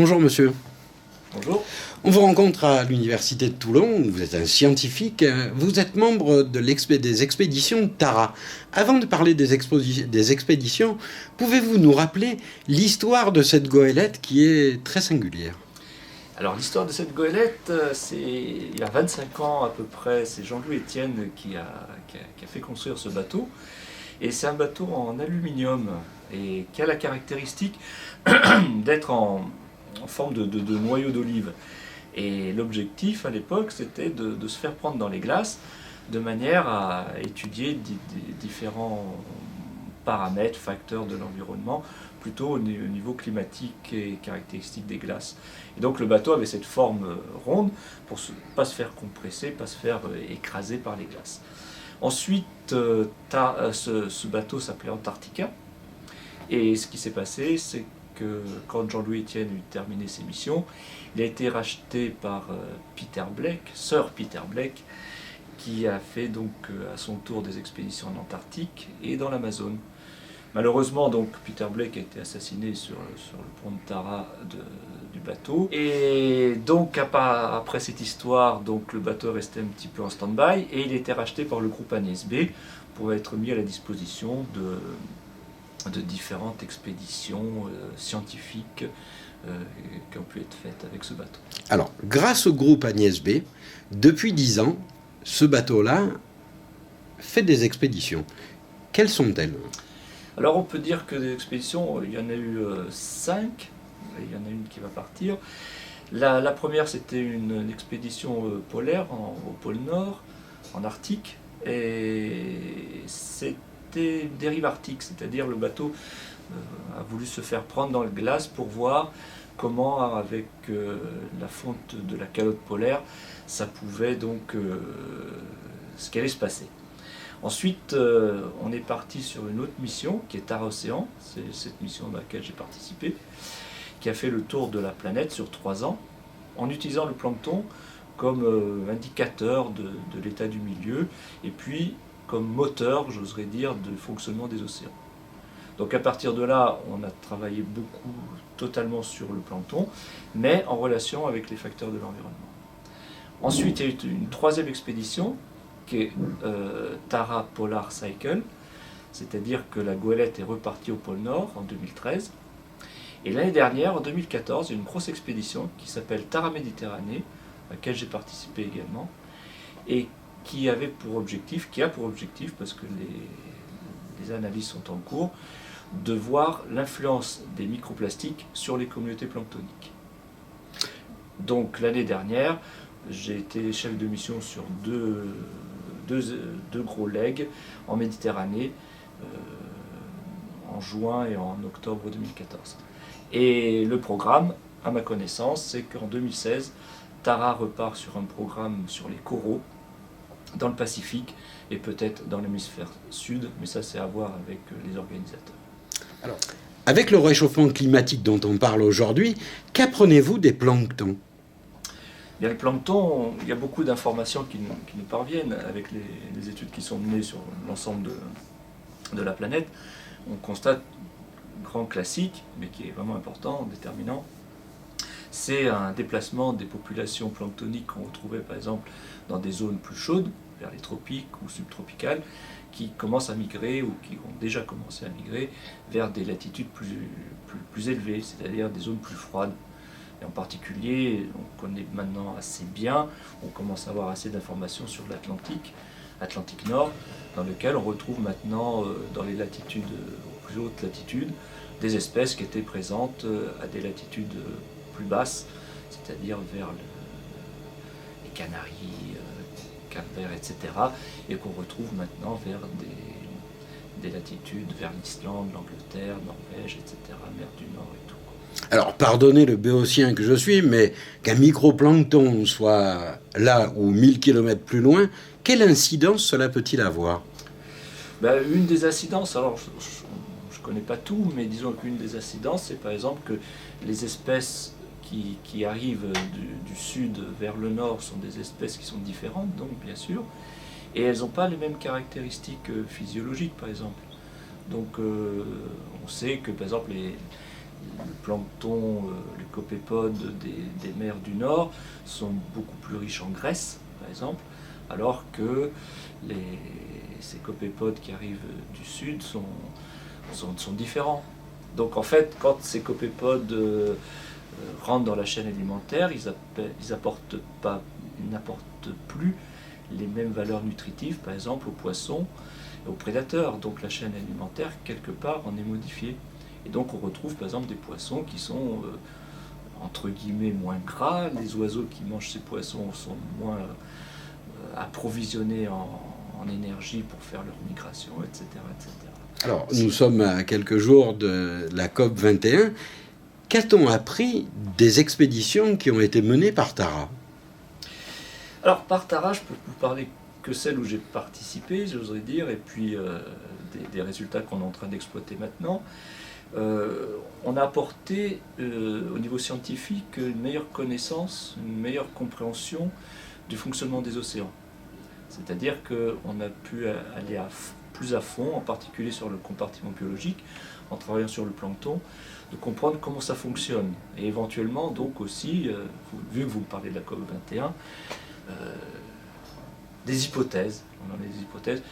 Bonjour monsieur. Bonjour. On vous rencontre à l'université de Toulon, vous êtes un scientifique, vous êtes membre des expéditions Tara. Avant de parler des expéditions, pouvez-vous nous rappeler l'histoire de cette goélette qui est très singulière? Alors l'histoire de cette goélette, c'est il y a 25 ans à peu près, c'est Jean-Louis Etienne qui a fait construire ce bateau. Et c'est un bateau en aluminium et qui a la caractéristique d'être en forme de noyau d'olive. Et l'objectif à l'époque, c'était de se faire prendre dans les glaces de manière à étudier différents paramètres, facteurs de l'environnement, plutôt au niveau climatique et caractéristiques des glaces. Et donc le bateau avait cette forme ronde pour ne pas se faire compresser, pas se faire écraser par les glaces. Ensuite, ce bateau s'appelait Antarctica. Et ce qui s'est passé, c'est que quand Jean-Louis Etienne eut terminé ses missions, il a été racheté par Peter Blake, Sir Peter Blake, qui a fait donc à son tour des expéditions en Antarctique et dans l'Amazone. Malheureusement, donc, Peter Blake a été assassiné sur le pont de Tara du bateau. Et donc, après cette histoire, donc, le bateau est resté un petit peu en stand-by et il a été racheté par le groupe Agnès B pour être mis à la disposition de différentes expéditions scientifiques qui ont pu être faites avec ce bateau. Alors, grâce au groupe Agnès B, depuis 10 ans, ce bateau-là fait des expéditions. Quelles sont-elles ? Alors on peut dire que des expéditions, il y en a eu 5, il y en a une qui va partir. La première, c'était une expédition polaire au pôle Nord, en Arctique, et c'était une dérive arctique, c'est-à-dire le bateau a voulu se faire prendre dans le glace pour voir comment, avec la fonte de la calotte polaire, ça pouvait donc ce qui allait se passer. Ensuite, on est parti sur une autre mission qui est Tara Océan, c'est cette mission dans laquelle j'ai participé, qui a fait le tour de la planète sur 3 ans, en utilisant le plancton comme indicateur de l'état du milieu, et puis comme moteur, j'oserais dire, de fonctionnement des océans. Donc à partir de là, on a travaillé beaucoup, totalement sur le plancton, mais en relation avec les facteurs de l'environnement. Ensuite, il y a eu une troisième expédition, qui est Tara Polar Cycle, c'est-à-dire que la goélette est repartie au pôle Nord en 2013. Et l'année dernière, en 2014, il y a une grosse expédition qui s'appelle Tara Méditerranée, à laquelle j'ai participé également, et qui a pour objectif, parce que les analyses sont en cours, de voir l'influence des microplastiques sur les communautés planctoniques. Donc l'année dernière, j'ai été chef de mission sur deux gros legs en Méditerranée en juin et en octobre 2014. Et le programme, à ma connaissance, c'est qu'en 2016, Tara repart sur un programme sur les coraux dans le Pacifique et peut-être dans l'hémisphère sud, mais ça c'est à voir avec les organisateurs. Alors, avec le réchauffement climatique dont on parle aujourd'hui, qu'apprenez-vous des planctons ? Bien, le plancton, il y a beaucoup d'informations qui nous parviennent avec les études qui sont menées sur l'ensemble de la planète. On constate un grand classique, mais qui est vraiment important, déterminant, c'est un déplacement des populations planctoniques qu'on retrouvait par exemple dans des zones plus chaudes, vers les tropiques ou subtropicales, qui commencent à migrer ou qui ont déjà commencé à migrer vers des latitudes plus élevées, c'est-à-dire des zones plus froides. Et en particulier, on connaît maintenant assez bien, on commence à avoir assez d'informations sur l'Atlantique, Atlantique Nord, dans lequel on retrouve maintenant, dans les latitudes, aux plus hautes latitudes, des espèces qui étaient présentes à des latitudes plus basses, c'est-à-dire vers les Canaries, Cap-Vert, etc., et qu'on retrouve maintenant vers des latitudes, vers l'Islande, l'Angleterre, Norvège, etc., mer du Nord et tout. Alors, pardonnez le béotien que je suis, mais qu'un microplancton soit là ou 1000 km plus loin, quelle incidence cela peut-il avoir ? Une des incidences, alors je ne connais pas tout, mais disons qu'une des incidences, c'est par exemple que les espèces qui arrivent du sud vers le nord sont des espèces qui sont différentes, donc bien sûr, et elles n'ont pas les mêmes caractéristiques physiologiques, par exemple. Donc on sait que, par exemple, le plancton, les copépodes des mers du Nord sont beaucoup plus riches en graisse, par exemple, alors que ces copépodes qui arrivent du Sud sont différents. Donc en fait, quand ces copépodes rentrent dans la chaîne alimentaire, ils n'apportent plus les mêmes valeurs nutritives, par exemple aux poissons et aux prédateurs. Donc la chaîne alimentaire, quelque part, en est modifiée. Et donc on retrouve par exemple des poissons qui sont entre guillemets moins gras, les oiseaux qui mangent ces poissons sont moins approvisionnés en énergie pour faire leur migration, etc. etc. Alors, nous sommes à quelques jours de la COP 21. Qu'a-t-on appris des expéditions qui ont été menées par Tara ? Alors, par Tara, je peux vous parler que celles où j'ai participé, j'oserais dire, et puis des résultats qu'on est en train d'exploiter maintenant. On a apporté au niveau scientifique une meilleure connaissance, une meilleure compréhension du fonctionnement des océans. C'est-à-dire qu'on a pu aller plus à fond, en particulier sur le compartiment biologique, en travaillant sur le plancton, de comprendre comment ça fonctionne. Et éventuellement, donc aussi, vu que vous me parlez de la COP 21, des hypothèses. On a des hypothèses.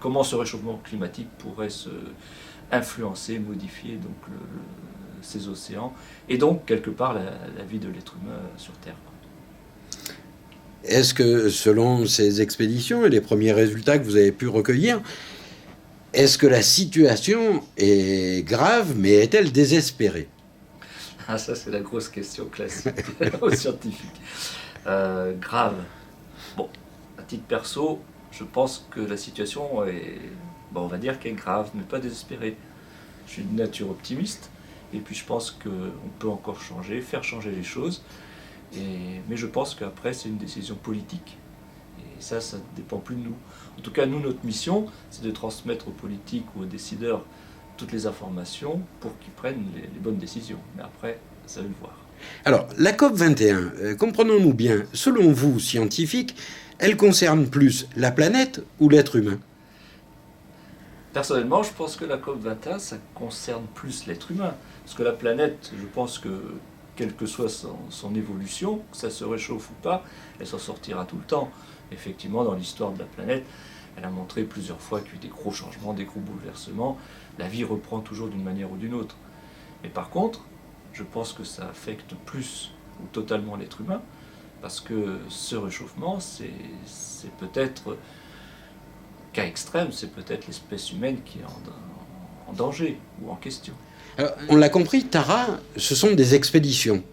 Comment ce réchauffement climatique pourrait influencer, modifier donc ces océans, et donc quelque part la vie de l'être humain sur Terre. Est-ce que, selon ces expéditions et les premiers résultats que vous avez pu recueillir, est-ce que la situation est grave, mais est-elle désespérée ? Ah, ça c'est la grosse question classique aux scientifiques. Grave. Bon, à titre perso, je pense que la situation est, on va dire qu'elle est grave, mais pas désespérée. Je suis de nature optimiste, et puis je pense qu'on peut encore faire changer les choses. Mais je pense qu'après, c'est une décision politique. Et ça ne dépend plus de nous. En tout cas, nous, notre mission, c'est de transmettre aux politiques ou aux décideurs toutes les informations pour qu'ils prennent les bonnes décisions. Mais après, ça va le voir. Alors, la COP 21, comprenons-nous bien, selon vous, scientifiques, elle concerne plus la planète ou l'être humain ? Personnellement, je pense que la COP 21, ça concerne plus l'être humain. Parce que la planète, je pense que quelle que soit son évolution, que ça se réchauffe ou pas, elle s'en sortira tout le temps. Effectivement, dans l'histoire de la planète, elle a montré plusieurs fois qu'il y a eu des gros changements, des gros bouleversements. La vie reprend toujours d'une manière ou d'une autre. Mais par contre, je pense que ça affecte plus ou totalement l'être humain, parce que ce réchauffement, c'est peut-être, cas extrême, c'est peut-être l'espèce humaine qui est en danger ou en question. Alors, on l'a compris, Tara, ce sont des expéditions.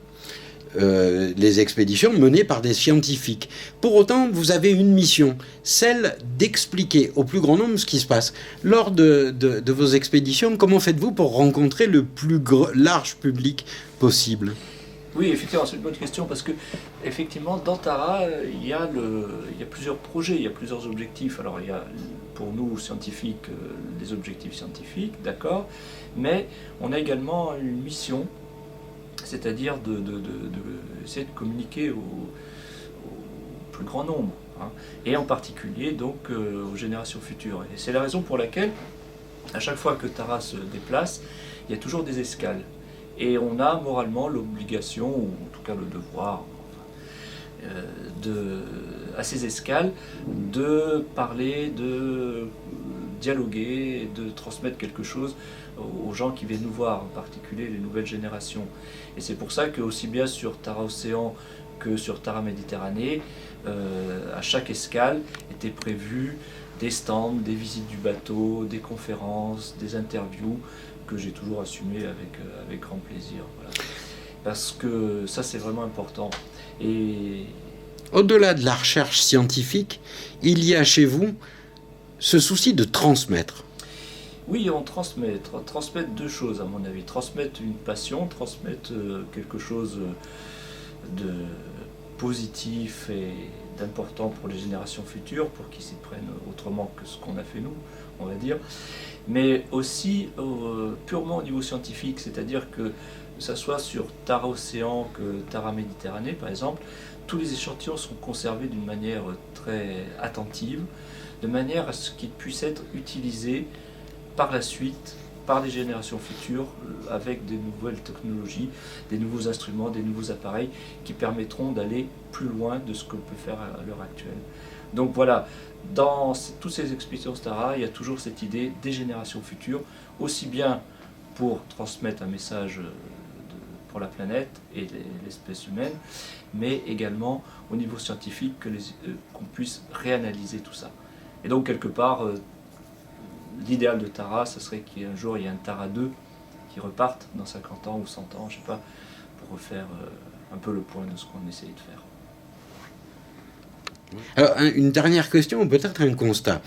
Les expéditions menées par des scientifiques. Pour autant, vous avez une mission, celle d'expliquer au plus grand nombre ce qui se passe. Lors de vos expéditions, comment faites-vous pour rencontrer le plus large public possible ? Oui, effectivement, c'est une bonne question, parce que effectivement, dans Tara, il y a plusieurs projets, il y a plusieurs objectifs. Alors, il y a, pour nous, scientifiques, des objectifs scientifiques, d'accord, mais on a également une mission, c'est-à-dire essayer de communiquer au plus grand nombre, hein, et en particulier donc aux générations futures. Et c'est la raison pour laquelle, à chaque fois que Tara se déplace, il y a toujours des escales. Et on a moralement l'obligation, ou en tout cas le devoir, à ces escales, de parler, de dialoguer, de transmettre quelque chose aux gens qui viennent nous voir, en particulier les nouvelles générations. Et c'est pour ça que, aussi bien sur Tara Océan que sur Tara Méditerranée, à chaque escale étaient prévus des stands, des visites du bateau, des conférences, des interviews, que j'ai toujours assumé avec grand plaisir. Voilà. Parce que ça, c'est vraiment important. Et au-delà de la recherche scientifique, il y a chez vous ce souci de transmettre. Oui, on transmettre deux choses à mon avis. Transmettre une passion, transmettre quelque chose de positif et d'important pour les générations futures, pour qu'ils s'y prennent autrement que ce qu'on a fait nous, on va dire. Mais aussi purement au niveau scientifique, c'est-à-dire que ça soit sur Tara Océan que Tara Méditerranée, par exemple, tous les échantillons sont conservés d'une manière très attentive, de manière à ce qu'ils puissent être utilisés par la suite par des générations futures, avec des nouvelles technologies, des nouveaux instruments, des nouveaux appareils qui permettront d'aller plus loin de ce qu'on peut faire à l'heure actuelle. Donc voilà, dans toutes ces expéditions Stara, il y a toujours cette idée des générations futures, aussi bien pour transmettre un message pour la planète et l'espèce humaine, mais également au niveau scientifique qu'on puisse réanalyser tout ça. Et donc quelque part, l'idéal de Tara, ce serait qu'un jour il y ait un Tara 2 qui reparte dans 50 ans ou 100 ans, je ne sais pas, pour refaire un peu le point de ce qu'on essayait de faire. Alors, une dernière question, peut-être un constat.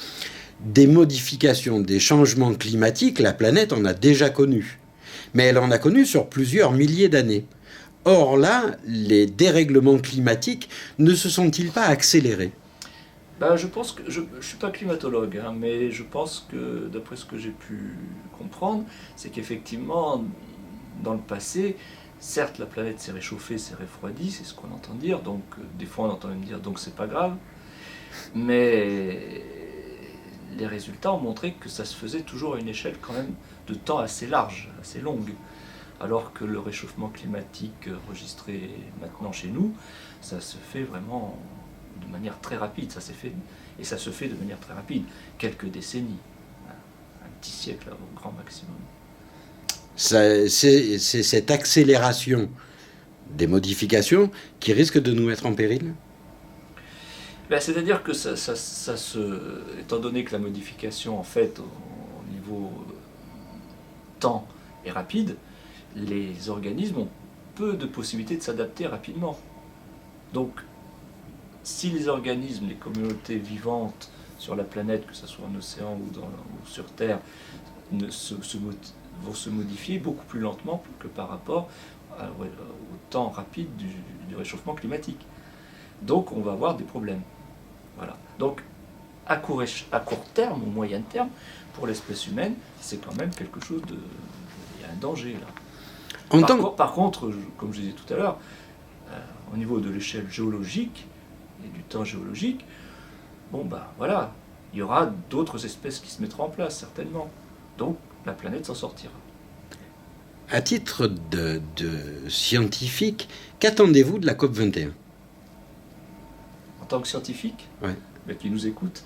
Des modifications, des changements climatiques, la planète en a déjà connu. Mais elle en a connu sur plusieurs milliers d'années. Or là, les dérèglements climatiques ne se sont-ils pas accélérés ? Je pense que, je ne suis pas climatologue, hein, mais je pense que, d'après ce que j'ai pu comprendre, c'est qu'effectivement, dans le passé, certes la planète s'est réchauffée, s'est refroidie, c'est ce qu'on entend dire, donc des fois on entend même dire donc c'est pas grave, mais les résultats ont montré que ça se faisait toujours à une échelle quand même de temps assez large, assez longue. Alors que le réchauffement climatique enregistré maintenant chez nous, ça se fait vraiment de manière très rapide, ça s'est fait, et ça se fait de manière très rapide, quelques décennies, un petit siècle au grand maximum. C'est cette accélération des modifications qui risque de nous mettre en péril ? C'est-à-dire que étant donné que la modification en fait au niveau temps est rapide, les organismes ont peu de possibilités de s'adapter rapidement. Donc si les organismes, les communautés vivantes sur la planète, que ce soit en océan ou sur Terre, vont se modifier beaucoup plus lentement que par rapport au temps rapide du réchauffement climatique. Donc on va avoir des problèmes. Voilà. Donc à court terme ou moyen terme, pour l'espèce humaine, c'est quand même quelque chose de... Il y a un danger là. Par contre, comme je disais tout à l'heure, au niveau de l'échelle géologique et du temps géologique, voilà, il y aura d'autres espèces qui se mettront en place, certainement. Donc la planète s'en sortira. À titre de scientifique, qu'attendez-vous de la COP 21 ? En tant que scientifique, ouais. Qui nous écoute.